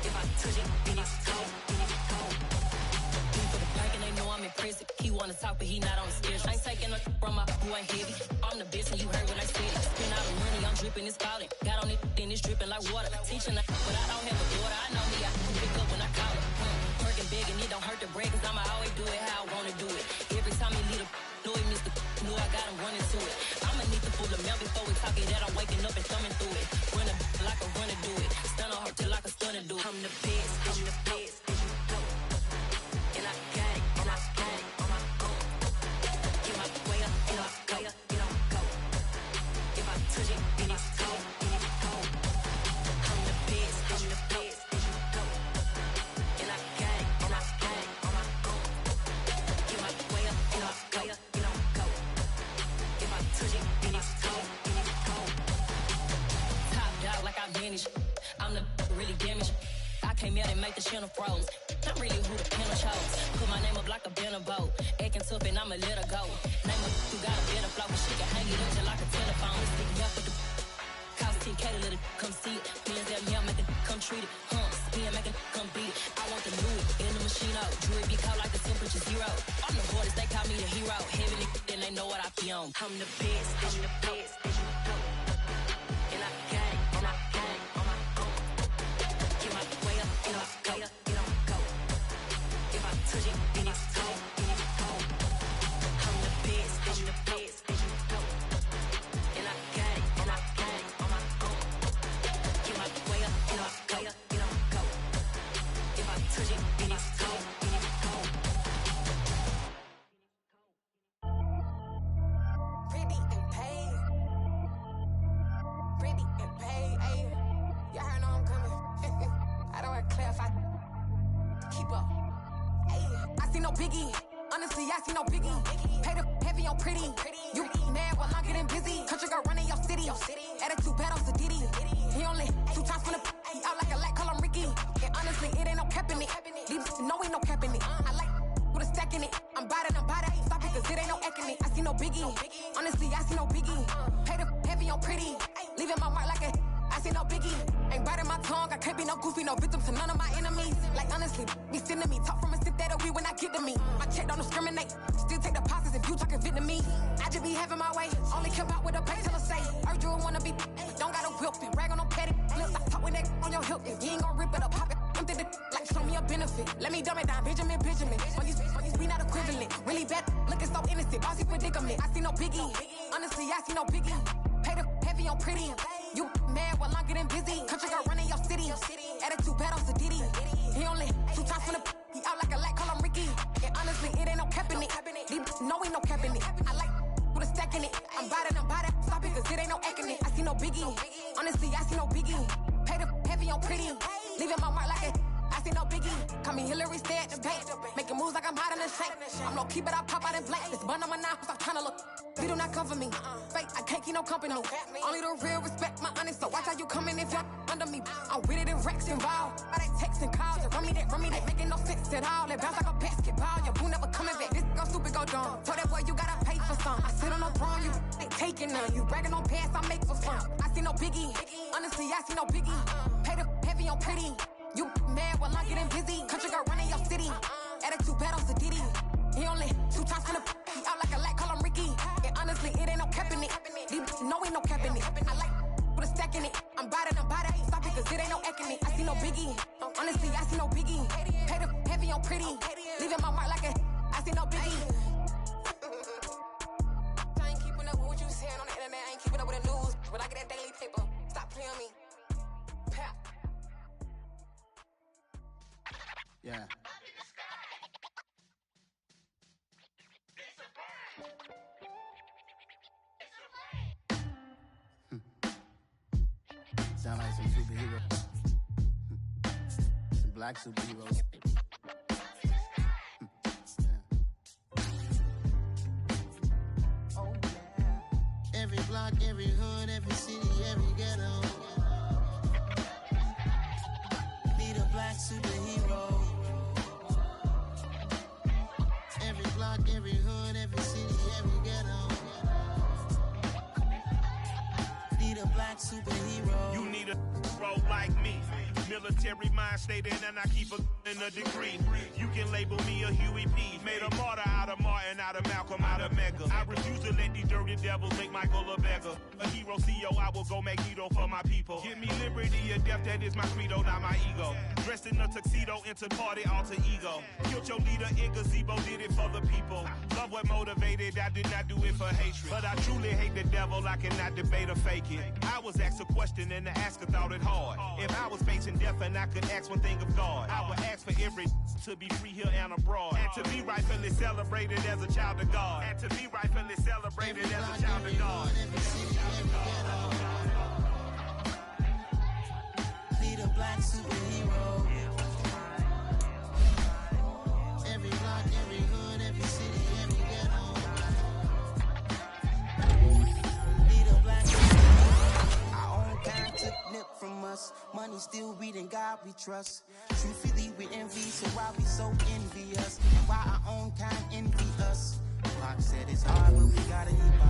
If I touch it, then it's cold. For the pack and they know I'm impressive. He wanna talk, but he not on the schedule. I ain't taking a from my boy heavy. I'm the best and you heard what I said. Spend all the money, I'm dripping, it's falling. Got on it, then it's dripping like water. Teaching her, but I don't have a daughter. I know me, I can pick up when I call her. Working big and it don't hurt the bread, cause I'ma always do it how I wanna do it. Every time he lead a know he missed the know I got him running to it. I'ma need to pull the mail before we talk it that I'm waking up and thumbing through it. Run a like a runner do it. Stun on her till like a stunner do it. I'm the best, I'm the best. And I got it, and I got it on my own. Get my way up, and I go, it don't go. If I touch it, then it's cold, then it's cold. I'm the best, I'm the best. And I got it, and I got it on my own. Get my way up, and I go, it don't go. If I touch it, then it's cold, then it's cold. Top dog like I manage. I'm the really damaged. I came out and make the channel froze. I'm really who the panel chose. Put my name up like a banner boat. Acting tough and I'ma let her go. Name her who got a better flow, but she can hang it up just like a telephone. Stick up with the cost 10K to let it come see it. Millions at me, I'll make it come treat it. Spin, make it come beat it. I want the Louis in the machine out. Jewelry be caught like the temperature zero. I'm the hardest, they call me the hero. Heaven, then they know what I be on. I'm the best, I'm the best. And I got it, and I got it on my own. Get my way up, and I go, it don't go. If I touch it, then it's cold, then it's cold. I'm the best, I'm the best. And I got it, and I got it on my own. Get my way up, and I go, it don't go. If I touch it, then it's cold, then it's cold. Pretty and paid. Pretty and paid, ayy. Y'all heard know I'm coming. I don't want to clarify. Keep up. Ayy, I see no biggie. Honestly, I see no biggie. Pay the heavy on pretty. You mad while I'm getting busy. Country girl running your city. Attitude bad on Sadidi. He only 2 times from the he out like a light, call him Ricky. And honestly, it ain't no cap in it. These no ain't no cap in it. I like with a stack in it. I'm about it. Stop it, cause it ain't no acting it. I see no biggie. Honestly, I see no biggie. Pay the heavy on pretty. Leaving my mark like a I see no biggie. Ain't biting my tongue. I can't be no goofy, no victim to none of my enemies. Like honestly, be sending me talk from a sip that we when I get to me. My check don't discriminate. Still take deposits if you talking Vietnamese. I just be having my way. Only care about what the pay teller say. Urge you wanna be, don't got a whip and rag on no petty. Flips, I talk with that on your hip. If you ain't gon' rip it up, pop it. Empty the like show me a benefit. Let me dumb it down, Benjamin. We not equivalent. Really bad, looking so innocent. Bossy predicament. I see no biggie. Honestly, I see no biggie. Pay the heavy on pretty. You mad while I'm getting busy. Country girl running your city. Attitude bad on Sadidi. He only 2 times from the he out like a light, call him Ricky. And honestly, it ain't no cap in it. These no ain't no cap in it. I like with a stack in it. I'm about it. Stop it, cause it ain't no acting it. I see no biggie. Honestly, I see no biggie. Pay the heavy on pretty. Leaving my mark like a I see no biggie. Call me Hillary, stay at the bank. Making moves like I'm hot in the shank. I'm low key, but I pop out in blank. This bun on my knife, stop trying to look. They do not come for me. Fake, I can't keep no company. Only the real respect my honest. So watch how you coming if you're under me. I'm with it in Rex involved. I they texting calls. Run me that. Making no sense at all. It bounce like a basketball. Your boo never coming back. This go stupid, go dumb. Told that boy you gotta pay for some. I sit on no throne, you ain't taking none. You bragging on pants, I make for fun. I see no biggie. Honestly, I see no biggie. Pay the heavy on pretty. You mad while I'm getting busy. Country girl running your city. Attitude bad on Sadidi. He only 2 times from the he out like a light, call him Ricky. And honestly, it ain't no cap in it. These no ain't no cap in it. I like with a stack in it. I'm about it. Stop it, cause it ain't no acting it. I see no biggie. Honestly, I see no biggie. Pay the heavy on pretty. Leaving my mark like a I see no biggie. I ain't keeping up with what you saying on the internet. I ain't keeping up with the news. But I get that daily paper. Stop playing me. Pap. Yeah. Sound like some superheroes. Some black superheroes. Oh, yeah. Every block, every hood, every city, every ghetto. Need a black superhero. Every block, every hood, every city, every ghetto. Need a black superhero. You need a role like me. Military mind stated, and I keep a degree. You can label me a Huey P. Made a martyr out of Martin, out of Malcolm, out of Mega. I refuse to let the devil, make Michael a beggar. A hero CEO, I will go Magneto for my people. Give me liberty or death, that is my credo, not my ego. Dressed in a tuxedo, into party, alter ego. Killed your leader in gazebo, did it for the people. Love what motivated, I did not do it for hatred. But I truly hate the devil, I cannot debate or fake it. I was asked a question and the asker thought it hard. If I was facing death and I could ask one thing of God, I would ask for every to be free here and abroad. And to be rightfully celebrated as a child of God. And to be rightfully celebrated as a child of God. Need a black superhero. Every block, every hood, every city, every ghetto. Need a black superhero. Our own kind took nip from us. Money still reading God we trust. Truthfully we envy, so why we so envious? Why our own kind envy us? Pac said it's hard, but we gotta eat by.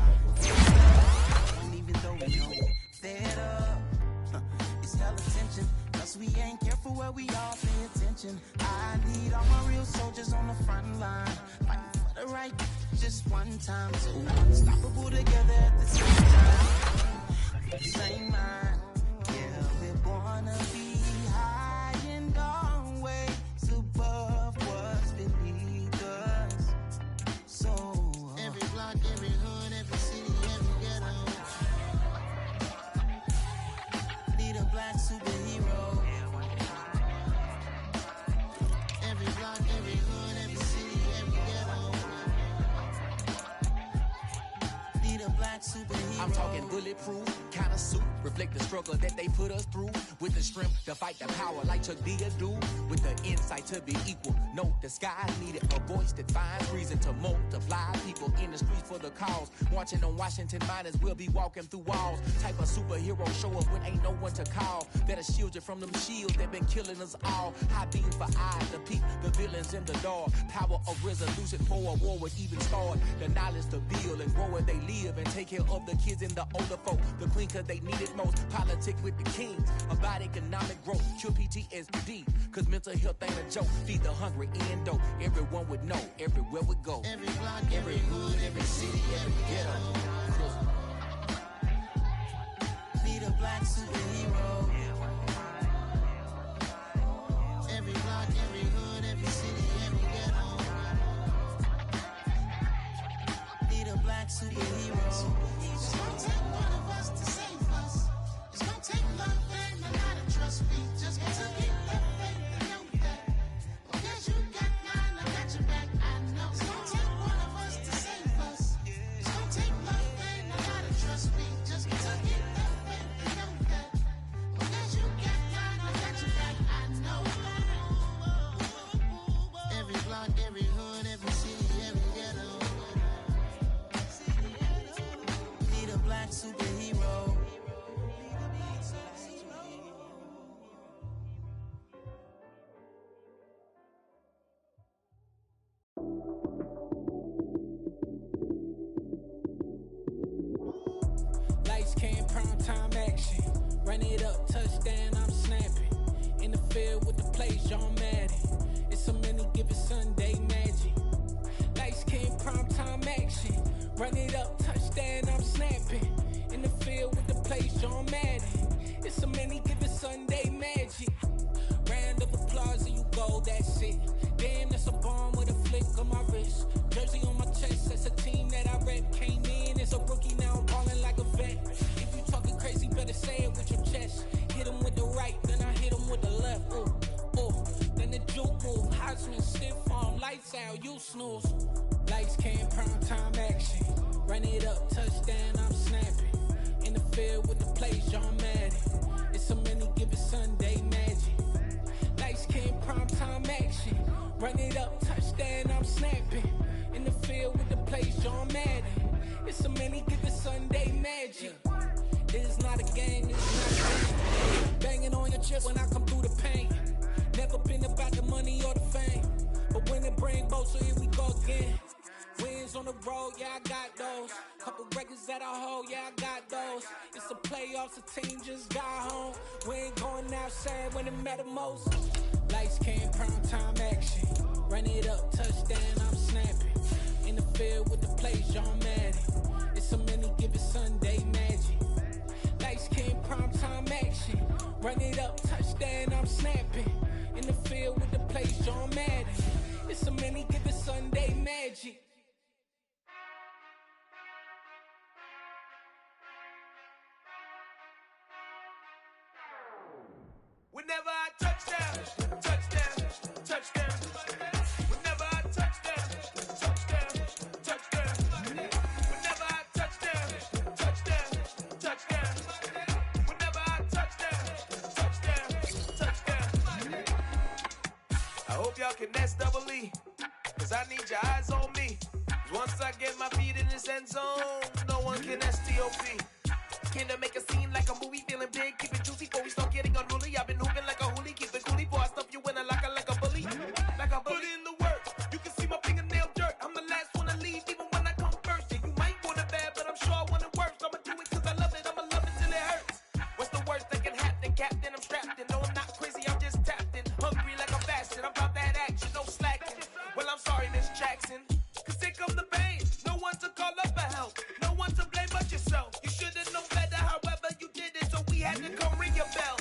And even though we know fed up, it's hella tension. Cause we ain't careful where we all pay attention. I need all my real soldiers on the front line, fighting for the right just one time. So unstoppable together at the same time. Same mind. Yeah, we're born to be high and always above what's beneath us. So every block, every hood, every city, every ghetto. Need a black superhero. Every block, every hood, every city, every ghetto. Need a black superhero. I'm talking bulletproof, kind of suit, reflect the struggle that they put us through. With the strength to fight the power like Chuck D do. With the insight to be equal, no disguise needed. A voice that finds reason to multiply. People in the streets for the cause. Marching on Washington miners, we'll be walking through walls. Type of superhero show up when ain't no one to call. That'll shield you from them shields that been killing us all. High beam for eyes to peep the villains in the dark. Power of resolution for a war would even start. The knowledge to build and grow where they live and take care of the kids and the older folk. The queen cause they need it most. Politic with the kings about economic growth. Cure PTSD cause mental health ain't a joke. Feed the hungry and dope. Everyone would know everywhere we go. Every block, every hood, every city, every ghetto. Need a black superhero. Every block, every hood, every city, every ghetto. Need a black superhero. It's gonna take one of us to save us. It's gonna take love and a lot of trust. We just got to keep that faith and know that. Because you got mine, I got your back. I know. It's gonna take one of us to save us. It's gonna take love and a lot of trust. We just got to keep that faith and know that. Because you got mine, I got your back. I know. Every block, every hood, every city, every ghetto. Need a black superhero. Lights came, prime time action. Run it up, touchdown, I'm snapping. In the field with the plays, John Madden. It's so many, give it Sunday magic. Lights came, prime time action. Run it up, touchdown, I'm snapping. In the field with the plays, John Madden. It's so many, give it Sunday magic. Round of applause and you go, that's it. Damn, that's a bomb with a flick on my wrist. Jersey on my chest, that's a team that I rep. Came in as a rookie, now I'm balling like a vet. If you talking crazy, better say it with your chest. Hit him with the right, then I hit him with the left. Ooh, ooh, then the juke move. Heisman stiff arm, lights out, you snooze. Lights came, prime time action. Run it up, touchdown, I'm snapping. In the field with the plays, John Madden. It's so many, give it Sunday magic. Lights came, prime time action. Run it up, touchdown, I'm snapping. In the field with the plays, John Madden. It's so many, give it Sunday magic. This is not a game, this is not a game. Banging on your chest when I come through the pain. Never been about the money or the fame. But when it bring both, so here we go again. Wins on the road, yeah, I got those. Couple records that I hold, yeah, I got those. It's the playoffs, the team just got home. We ain't going outside when it matter most. Lights came, prime time action. Run it up, touchdown, I'm snapping. In the field with the plays, John Madden. It's so many many give it Sunday magic. Whenever I touchdown, touchdown, touchdown. Whenever I touchdown, touchdown, touchdown. Whenever I touchdown, touchdown, touchdown. Whenever I touchdown, touchdown, touchdown. I hope y'all can nest double E, cause I need your eyes on me. Cause once I get my feet in this end zone, no one can STOP. Came to make a scene like a movie, feeling big, keep it juicy before we start getting unruly. I've been hooping like a hoolie, keep it coolie before I stuff you in a locker like a bully. Like a bully. Put in the work, you can see my fingernail dirt. I'm the last one to leave, even when I come first. Yeah, you might want it bad, but I'm sure I want it worse. I'ma do it cause I love it, I'ma love it till it hurts. What's the worst that can happen, Captain? I'm strapped in, no I'm not crazy, I'm just tapped in. Hungry like I'm fasting, I'm about that action, no slacking. Well, I'm sorry, Miss Jackson, cause here come the pain. No one to call up for help, no one to blame but yourself. You should've known better, however you did it, so we had to come ring your bell.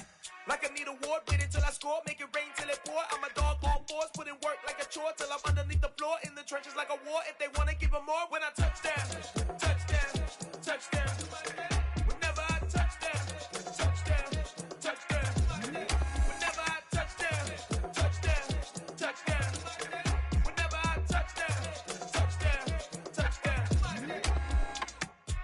Like I need a ward, wait until I score, make it rain till it pour. I'm a dog on force, put in work like a chore till I'm underneath the floor, in the trenches like a war. If they wanna give them more, when I touchdown, touchdown, touchdown. Whenever I touchdown, touchdown, touchdown. Whenever I touchdown, touchdown, touchdown. Whenever I touchdown, touchdown, touchdown.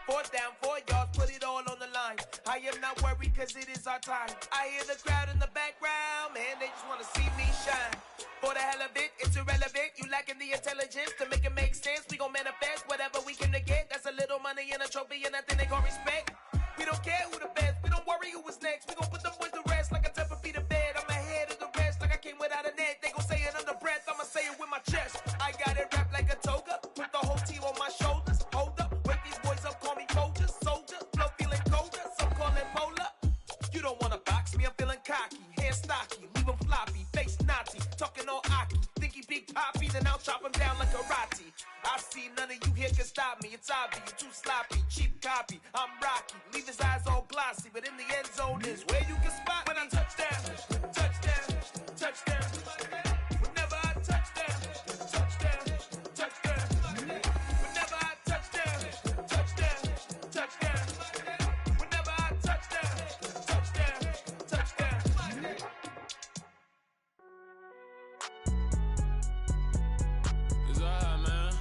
Fourth down, 4 yards, put it all on the line. I am not worried cause it is our time. I hear the crowd in the background, man, they just wanna see me shine. For the hell of it, it's irrelevant. You lacking the intelligence to make it make sense. We gon' manifest whatever we can to get. That's a little money and a trophy and nothing they gon' respect. We don't care who the best, we don't worry who is next. We gon' put them boys to rest like a Tempur-Pedic to bed. I'm ahead of the rest like I came without a net. They gon' say it under breath, I'ma say it with my chest. I got it wrapped like a toga, put the whole team on my shoulders. Hold up, wake these boys up, call me Folger, soldier. Flow feeling colder, some call it polar. You don't wanna box me, I'm feeling cocky. Hair stocky, leave him floppy, face naughty. Talking all aki, think he big poppy, then I'll chop him down like karate. I see none of you here can stop me. It's obvious, you too sloppy, cheap copy. I'm Rocky, leave his eyes all glossy, but in the end zone is where you can spot when I touchdown, touchdown, touchdown. Whenever I touchdown, touchdown, touchdown. Whenever I touchdown, touchdown, touchdown. Whenever I touchdown, touchdown, touchdown. It's alright, man.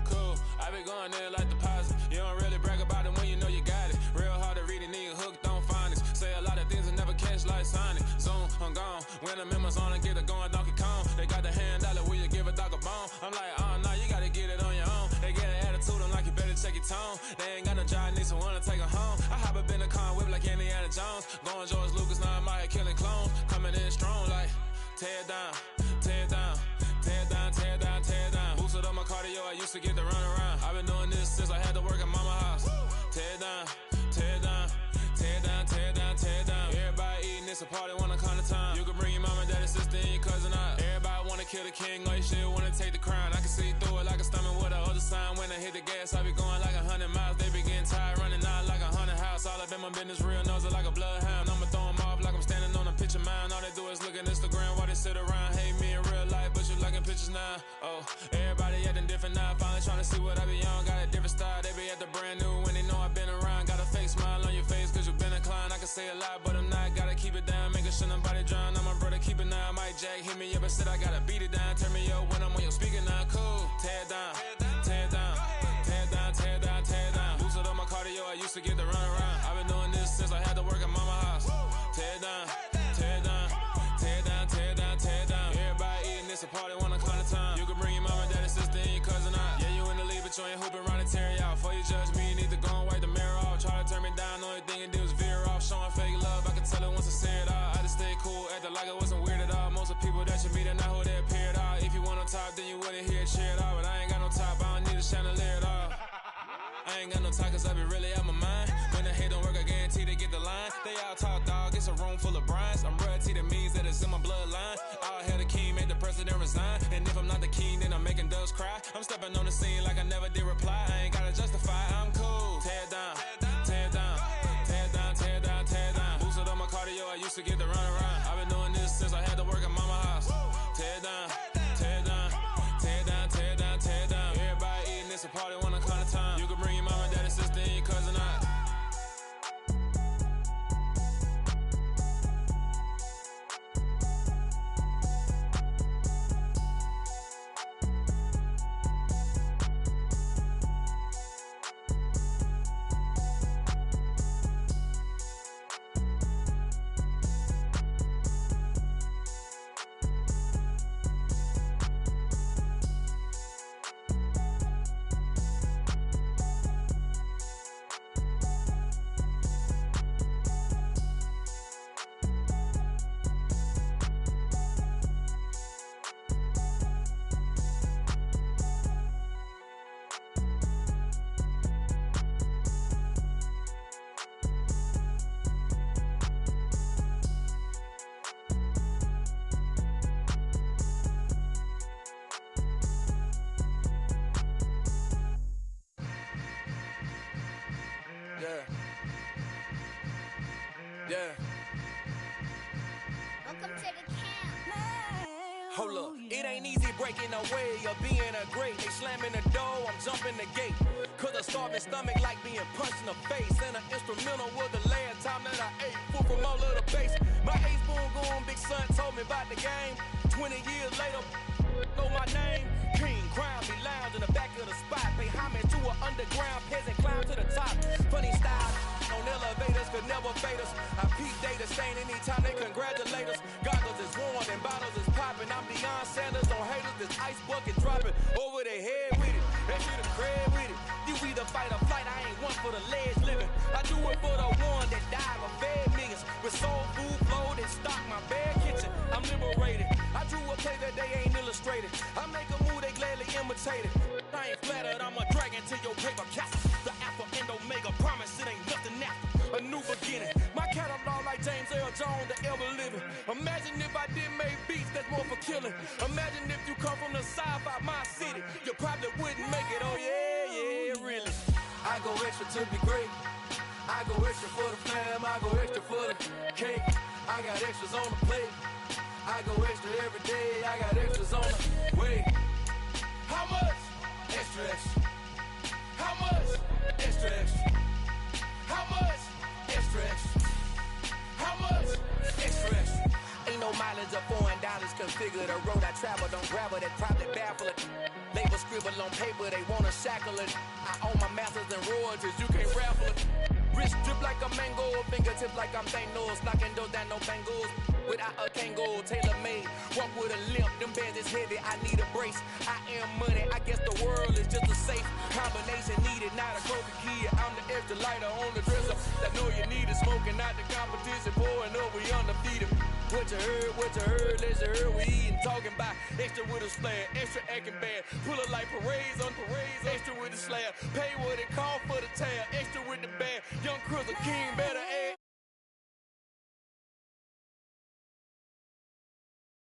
Cool, I be going there like deposit. You don't really brag about it when you know you got it. Real hard to read a nigga hooked on phonics. Say a lot of things and never catch like Sonic. Zoom, I'm gone. When the members on and get it going Donkey Kong. They got the hand dollar, will you give a dog a bone? I'm like, oh no, you gotta get it on your own. They get an attitude, I'm like, you better check your tone. They ain't got no job, need someone to take her home. I hop up in the car, whip like Indiana Jones. Going George Lucas, now I'm out here killing clones. Coming in strong like, tear down, tear down, tear down, tear down, tear down. Boosted up my cardio, I used to get to run around. I've been doing this since I had to work at mama house. Tear down, tear down, tear down, tear down, tear down. Everybody eating, it's a party, wanna come to time. You can bring your mom and daddy, sister, and your cousin out. Everybody wanna kill the king, or you shit wanna take the crown. I can see through it like a stomach with a other sign. When I hit the gas, I be going like 100 miles. They be getting tired, running out like 100 house. All up in my business, real nose it like a bloodhound. I'ma throw them off like I'm standing on a picture mound. All they do is look at Instagram while they sit around. Hate me in real life, but you liking pictures now. Oh, everybody acting different now. Finally trying to see what I be on. Got a different style, they be at the brand new when they know I've been around. Got a fake smile on your face cause you been inclined. I can say a lot, but I'm not. Gotta keep it down, making sure nobody drown. I'm my brother, keep it now. Mike Jack hit me up and said I gotta beat it down. Turn me up when I'm on your speaker now. Cool, tear down, tear down, tear down, tear down, tear down. Boosted up my cardio, I used to get to run around. I've been doing this since I had to work at mama house. Tear down, tear down, tear down, tear down, tear down. Everybody eating, it's a party, wanna come to time. You can bring your mama, daddy, sister, and your cousin out. Yeah, you in the league, but you ain't hooping around and tear you out. Before you judge me, you need to go and wipe the mirror off. Try to turn me down, only thing it did was veer off. Showing fake love, I can tell it once I say it all. I just stay cool, acting like it wasn't weird at all. Most of the people that you meet are not who they appear at all. If you want on top, then you wouldn't hear it cheer at all. But I ain't got no top, I don't need a chandelier at all. I ain't got no time cause I be really out my mind. When the hate don't work, I guarantee they get the line. They all talk dog, it's a room full of brinds. I'm royalty, that means that it's in my bloodline. All hail the king, made the president resign. And if I'm not the king, then I'm making doves cry. I'm stepping on the scene like I never did reply. I ain't gotta justify, I'm cool. Tear down, tear down, tear down, tear down, tear down. Boosted up my cardio, I used to get to run around. I've been doing this since I had to work at mama Hold up, it ain't easy breaking away or being a great. They slamming the door, I'm jumping the gate. Cause a starving stomach like being punched in the face. And an instrumental was the last time that I ate food from all of the base. My A-spoon going, big son told me about the game. 20 years later, know my name. King, crown, me lounge in the back of the spot. Pay homage to an underground peasant, climb to the top. Funny style, on elevators, could never fade us. I peep data stain anytime they congratulate us. Goggles is worn and bottles is popping. I'm Deion Sanders on haters, this ice bucket dropping over their head with it. They should have cred with it. You either fight or flight, I ain't one for the ledge living. I do it for the one that died or fed millions. With soul food flow that stock my bare kitchen. I'm liberated. I drew a play that they ain't illustrated. I make a move they gladly imitate it. I ain't flattered, I'm a dragon to your paper castle. The Alpha and Omega promise it ain't nothing after. A new beginning. My catalog like James Earl Jones, the ever living. Imagine if I did make beats that's more for killing. Imagine if you come from the sci-fi my city. You probably wouldn't make it, oh yeah, really. I go extra to be great. I go extra for the fam, I go extra for the cake. I got extras on the plate. I go extra every day, I got extras on the way. How much? Extra, extra. How much? Extra, extra. How much? Extra, extra. How much? Extra, extra. Ain't no mileage of $4 configure the road I travel. Don't grab it, that probably baffle it. Label scribble on paper, they wanna shackle it. I own my masters and royalties, you can't raffle it. Wrist drip like a mango, fingertips like I'm Thanos. Knocking those down, no bangles. Without a Kango, tailor-made. Walk with a limp, them bands is heavy, I need a brace. I am money, I guess the world is just a safe combination needed, not a coca kid. I'm the extra lighter on the dresser. That know you need it, smoking out the competition, pouring up, we undefeated. What you heard, let you heard, we eatin', talking about extra with a slab, extra acting bad. Pull it like parades on parades, extra with the slab. Pay what it cost for the tab, extra with the bag. Young Cruz, a king, better add